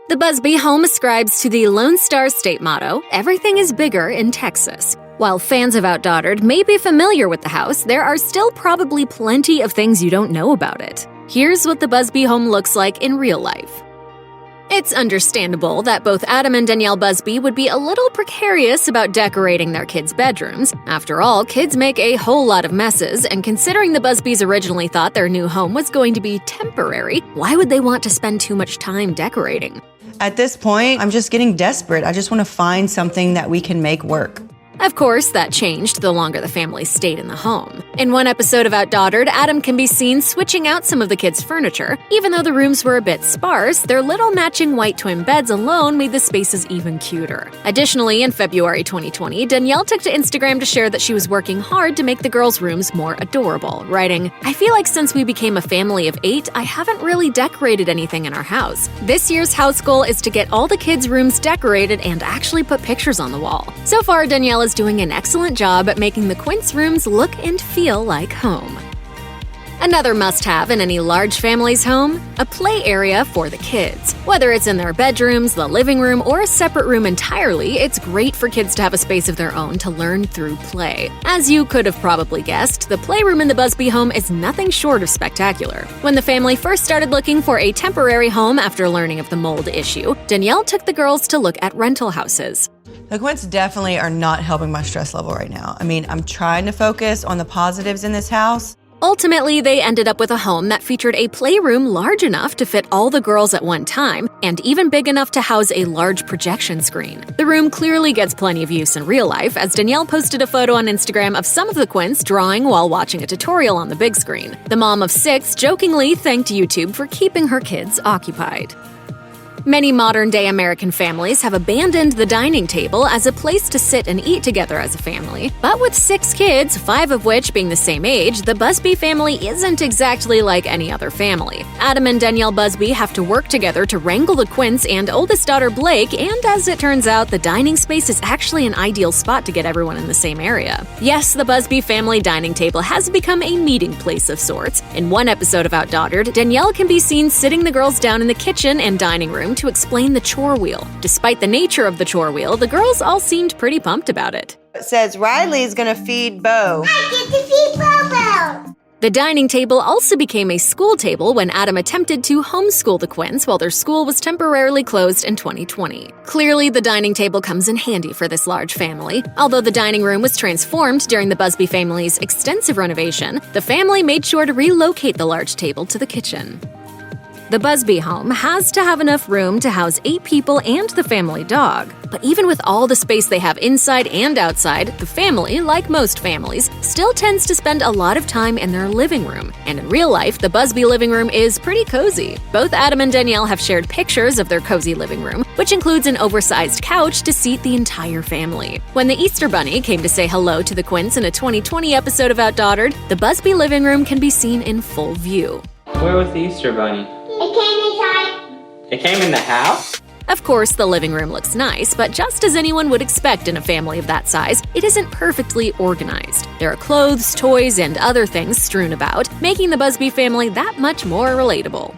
The Busby home ascribes to the Lone Star State motto, "Everything is bigger in Texas." While fans of Outdaughtered may be familiar with the house, there are still probably plenty of things you don't know about it. Here's what the Busby home looks like in real life. It's understandable that both Adam and Danielle Busby would be a little precarious about decorating their kids' bedrooms. After all, kids make a whole lot of messes, and considering the Busbys originally thought their new home was going to be temporary, why would they want to spend too much time decorating? At this point, I'm just getting desperate. I just want to find something that we can make work. Of course, that changed the longer the family stayed in the home. In one episode of Outdaughtered, Adam can be seen switching out some of the kids' furniture. Even though the rooms were a bit sparse, their little matching white twin beds alone made the spaces even cuter. Additionally, in February 2020, Danielle took to Instagram to share that she was working hard to make the girls' rooms more adorable, writing, "I feel like since we became a family of 8, I haven't really decorated anything in our house. This year's house goal is to get all the kids' rooms decorated and actually put pictures on the wall." So far, Danielle is doing an excellent job at making the Quince rooms look and feel like home. Another must-have in any large family's home, a play area for the kids. Whether it's in their bedrooms, the living room, or a separate room entirely, it's great for kids to have a space of their own to learn through play. As you could have probably guessed, the playroom in the Busby home is nothing short of spectacular. When the family first started looking for a temporary home after learning of the mold issue, Danielle took the girls to look at rental houses. The Quints definitely are not helping my stress level right now. I'm trying to focus on the positives in this house. Ultimately, they ended up with a home that featured a playroom large enough to fit all the girls at one time, and even big enough to house a large projection screen. The room clearly gets plenty of use in real life, as Danielle posted a photo on Instagram of some of the Quints drawing while watching a tutorial on the big screen. The mom of 6 jokingly thanked YouTube for keeping her kids occupied. Many modern-day American families have abandoned the dining table as a place to sit and eat together as a family. But with 6 kids, 5 of which being the same age, the Busby family isn't exactly like any other family. Adam and Danielle Busby have to work together to wrangle the Quints and oldest daughter Blake, and as it turns out, the dining space is actually an ideal spot to get everyone in the same area. Yes, the Busby family dining table has become a meeting place of sorts. In one episode of Outdaughtered, Danielle can be seen sitting the girls down in the kitchen and dining room to explain the chore wheel. Despite the nature of the chore wheel, the girls all seemed pretty pumped about it. It says Riley's gonna feed Bo. I get to feed Bobo! The dining table also became a school table when Adam attempted to homeschool the Quints while their school was temporarily closed in 2020. Clearly, the dining table comes in handy for this large family. Although the dining room was transformed during the Busby family's extensive renovation, the family made sure to relocate the large table to the kitchen. The Busby home has to have enough room to house 8 people and the family dog. But even with all the space they have inside and outside, the family, like most families, still tends to spend a lot of time in their living room. And in real life, the Busby living room is pretty cozy. Both Adam and Danielle have shared pictures of their cozy living room, which includes an oversized couch to seat the entire family. When the Easter Bunny came to say hello to the Quints in a 2020 episode of Outdaughtered, the Busby living room can be seen in full view. Where was the Easter Bunny? It came inside. It came in the house? Of course, the living room looks nice, but just as anyone would expect in a family of that size, it isn't perfectly organized. There are clothes, toys, and other things strewn about, making the Busby family that much more relatable.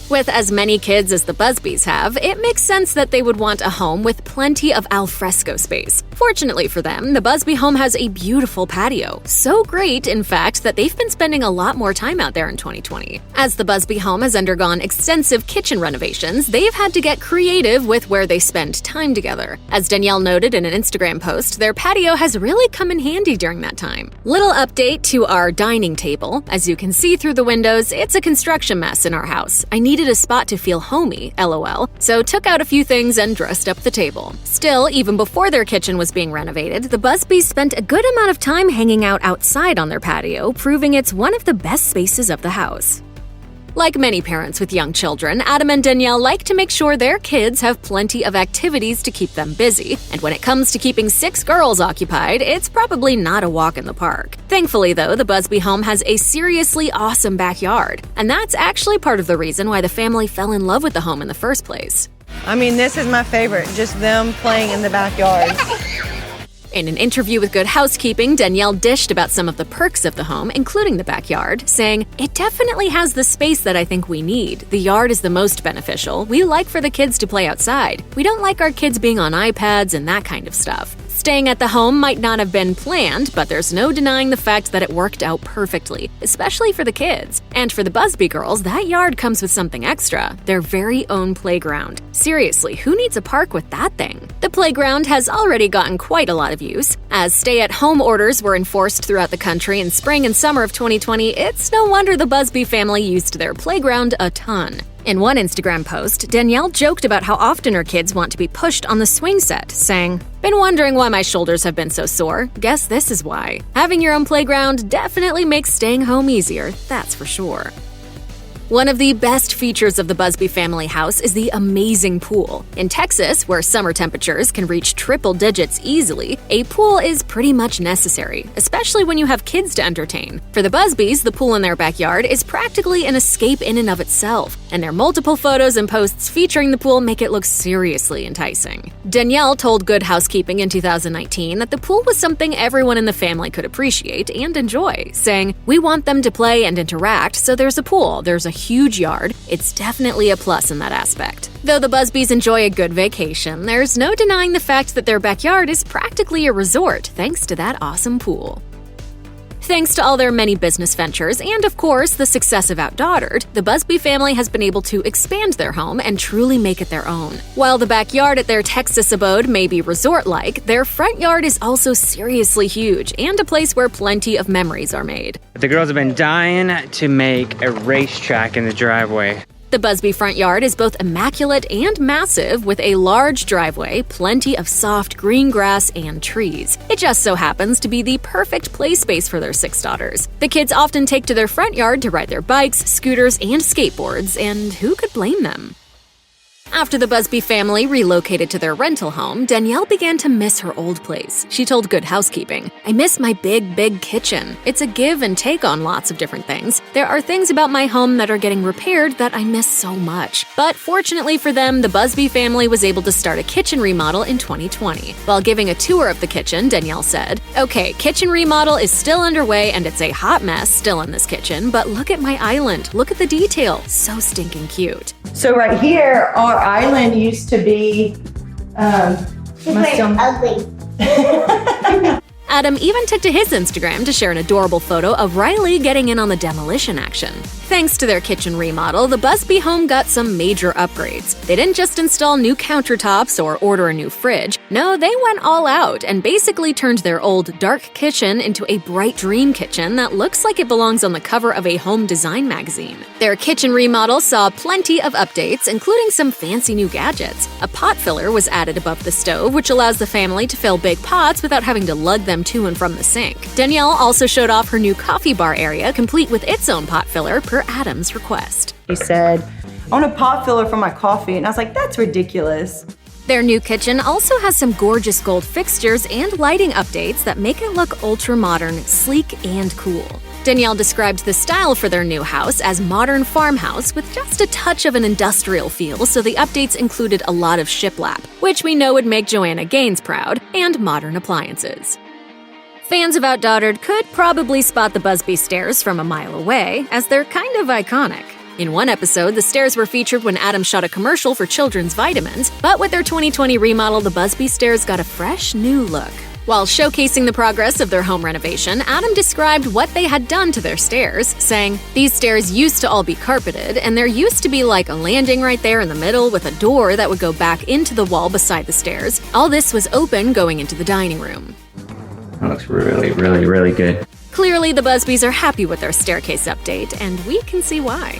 With as many kids as the Busbys have, it makes sense that they would want a home with plenty of alfresco space. Fortunately for them, the Busby home has a beautiful patio. So great, in fact, that they've been spending a lot more time out there in 2020. As the Busby home has undergone extensive kitchen renovations, they've had to get creative with where they spend time together. As Danielle noted in an Instagram post, their patio has really come in handy during that time. Little update to our dining table. As you can see through the windows, it's a construction mess in our house. I needed a spot to feel homey, lol, so took out a few things and dressed up the table. Still, even before their kitchen was being renovated, the Busbys spent a good amount of time hanging out outside on their patio, proving it's one of the best spaces of the house. Like many parents with young children, Adam and Danielle like to make sure their kids have plenty of activities to keep them busy, and when it comes to keeping 6 girls occupied, it's probably not a walk in the park. Thankfully, though, the Busby home has a seriously awesome backyard, and that's actually part of the reason why the family fell in love with the home in the first place. This is my favorite, just them playing in the backyard. In an interview with Good Housekeeping, Danielle dished about some of the perks of the home, including the backyard, saying, "It definitely has the space that I think we need. The yard is the most beneficial. We like for the kids to play outside. We don't like our kids being on iPads and that kind of stuff." Staying at the home might not have been planned, but there's no denying the fact that it worked out perfectly, especially for the kids. And for the Busby girls, that yard comes with something extra, their very own playground. Seriously, who needs a park with that thing? The playground has already gotten quite a lot of use. As stay-at-home orders were enforced throughout the country in spring and summer of 2020, it's no wonder the Busby family used their playground a ton. In one Instagram post, Danielle joked about how often her kids want to be pushed on the swing set, saying, "Been wondering why my shoulders have been so sore? Guess this is why. Having your own playground definitely makes staying home easier, that's for sure." One of the best features of the Busby family house is the amazing pool. In Texas, where summer temperatures can reach triple digits easily, a pool is pretty much necessary, especially when you have kids to entertain. For the Busbys, the pool in their backyard is practically an escape in and of itself, and their multiple photos and posts featuring the pool make it look seriously enticing. Danielle told Good Housekeeping in 2019 that the pool was something everyone in the family could appreciate and enjoy, saying, "We want them to play and interact, so there's a pool, there's a huge yard. It's definitely a plus in that aspect." Though the Busbys enjoy a good vacation, there's no denying the fact that their backyard is practically a resort thanks to that awesome pool. Thanks to all their many business ventures and, of course, the success of Outdaughtered, the Busby family has been able to expand their home and truly make it their own. While the backyard at their Texas abode may be resort-like, their front yard is also seriously huge and a place where plenty of memories are made. The girls have been dying to make a racetrack in the driveway. The Busby front yard is both immaculate and massive, with a large driveway, plenty of soft green grass, and trees. It just so happens to be the perfect play space for their 6 daughters. The kids often take to their front yard to ride their bikes, scooters, and skateboards, and who could blame them? After the Busby family relocated to their rental home, Danielle began to miss her old place. She told Good Housekeeping, "I miss my big kitchen. It's a give and take on lots of different things. There are things about my home that are getting repaired that I miss so much." But fortunately for them, the Busby family was able to start a kitchen remodel in 2020. While giving a tour of the kitchen, Danielle said, "Okay, kitchen remodel is still underway and it's a hot mess still in this kitchen, but look at my island. Look at the detail. So stinking cute." So right here, our island used to be ugly. Adam even took to his Instagram to share an adorable photo of Riley getting in on the demolition action. Thanks to their kitchen remodel, the Busby home got some major upgrades. They didn't just install new countertops or order a new fridge. No, they went all out and basically turned their old dark kitchen into a bright dream kitchen that looks like it belongs on the cover of a home design magazine. Their kitchen remodel saw plenty of updates, including some fancy new gadgets. A pot filler was added above the stove, which allows the family to fill big pots without having to lug them to and from the sink. Danielle also showed off her new coffee bar area, complete with its own pot filler per Adam's request. He said, "I want a pot filler for my coffee," and I was like, "That's ridiculous." Their new kitchen also has some gorgeous gold fixtures and lighting updates that make it look ultra-modern, sleek, and cool. Danielle described the style for their new house as modern farmhouse with just a touch of an industrial feel, so the updates included a lot of shiplap, which we know would make Joanna Gaines proud, and modern appliances. Fans of Outdaughtered could probably spot the Busby stairs from a mile away, as they're kind of iconic. In one episode, the stairs were featured when Adam shot a commercial for children's vitamins, but with their 2020 remodel, the Busby stairs got a fresh new look. While showcasing the progress of their home renovation, Adam described what they had done to their stairs, saying, "These stairs used to all be carpeted, and there used to be like a landing right there in the middle with a door that would go back into the wall beside the stairs. All this was open going into the dining room." That looks really good. Clearly, the Busbys are happy with their staircase update, and we can see why.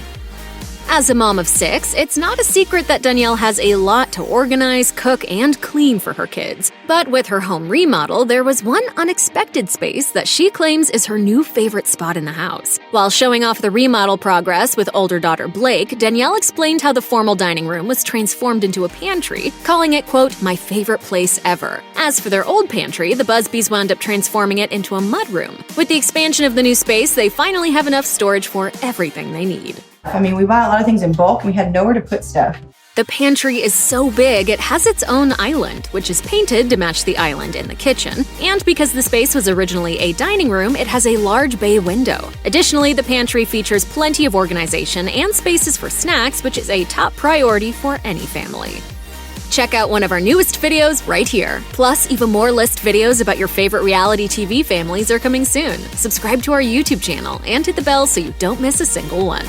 As a mom of 6, it's not a secret that Danielle has a lot to organize, cook, and clean for her kids. But with her home remodel, there was one unexpected space that she claims is her new favorite spot in the house. While showing off the remodel progress with older daughter Blake, Danielle explained how the formal dining room was transformed into a pantry, calling it, quote, "my favorite place ever." As for their old pantry, the Busbys wound up transforming it into a mudroom. With the expansion of the new space, they finally have enough storage for everything they need. I mean, we buy a lot of things in bulk and we had nowhere to put stuff. The pantry is so big it has its own island, which is painted to match the island in the kitchen. And because the space was originally a dining room, it has a large bay window. Additionally, the pantry features plenty of organization and spaces for snacks, which is a top priority for any family. Check out one of our newest videos right here. Plus, even more list videos about your favorite reality TV families are coming soon. Subscribe to our YouTube channel and hit the bell so you don't miss a single one.